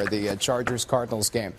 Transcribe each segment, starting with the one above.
there, the Chargers-Cardinals game.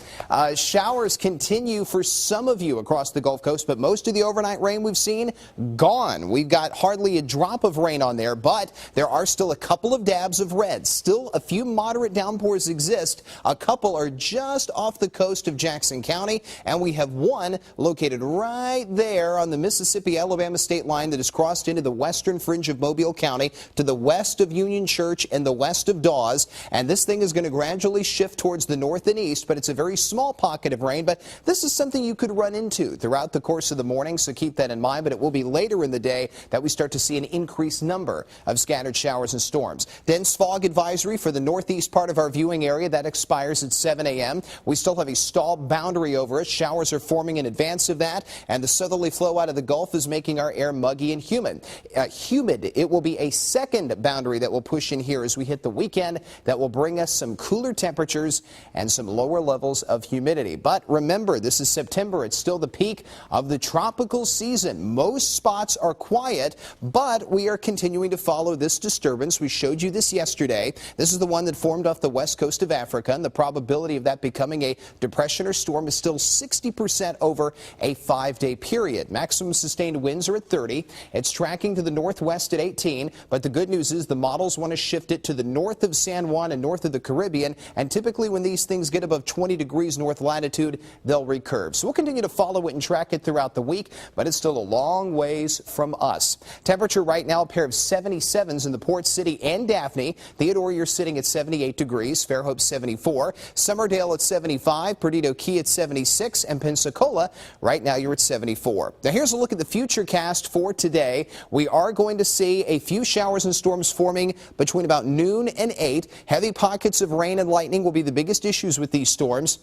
Showers continue for some of you across the Gulf Coast, but most of the overnight rain we've seen, gone. We've got hardly a drop of rain on there, but there are still a couple of dabs of red. Still a few moderate downpours exist. A couple are just off the coast of Jackson County, and we have one located right there on the Mississippi-Alabama state line that has crossed into the western fringe of Mobile County to the west of Union Church and the west of Dawes. And this thing is going to gradually shift towards the north and east, but it's a very small pocket of rain. But this is something you could run into throughout the course of the morning, so keep that in mind. But it will be later in the day that we start to see an increased number of scattered showers and storms. Dense fog advisory for the northeast part of our viewing area. That expires at 7 a.m. We still have a stall boundary over us. Showers are forming in advance of that, and the southerly flow out of the Gulf is making our air muggy and humid. It will be a second boundary that will push in here as we hit the weekend that will bring us some cooler temperatures and some lower levels of humidity. But remember, this is September. It's still the peak of the tropical season. Most spots are quiet, but we are continuing to follow this disturbance. We showed you this yesterday. This is the one that formed off the west coast of Africa, and the probability of that becoming a depression or storm is still 60% over a 5-day period. Maximum sustained winds are at 30. It's tracking to the northwest at 18, but the good news is the models want to shift it to the north of San Juan and north of the Caribbean, and typically when these things get above 20 degrees north latitude, they'll recurve. So we'll continue to follow it and track it throughout the week, but it's still a long ways from us. Temperature right now, a pair of 77s in the Port City and Daphne. Theodore, you're sitting at 78 degrees, Fairhope 74, Summerdale at 75, Perdido Key at 76, and Pensacola, right now you're at 74. Now here's a look at the futurecast for today. We are going to see a few showers and storms forming between about noon and 8. Heavy pockets of rain and lightning will be the biggest issues with these storms.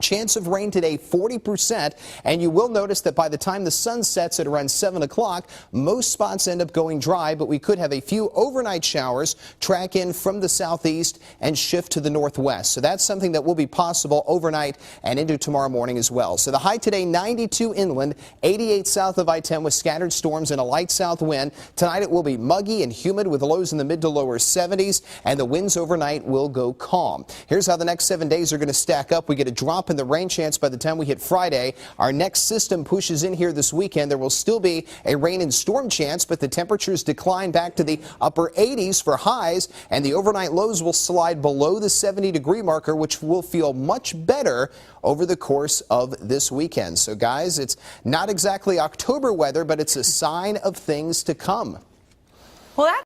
Chance of rain today, 40%, and you will notice that by the time the sun sets at around 7 o'clock, most spots end up going dry, but we could have a few overnight showers track in from the southeast and shift to the northwest. So that's something that will be possible overnight and into tomorrow morning as well. So the high today, 92 inland, 88 south of I-10 with scattered storms and a light south wind. Tonight it will be muggy and humid with lows in the mid to lower 70s, and the winds overnight will go calm. Here's how the next 7 days are going to stack up. We get a drop in the rain chance by the time we hit Friday. Our next system pushes in here this weekend. There will still be a rain and storm chance, but the temperatures decline back to the upper 80s for highs, and the overnight lows will slide below the 70-degree marker, which will feel much better over the course of this weekend. So guys, it's not exactly October weather, but it's a sign of things to come. Well,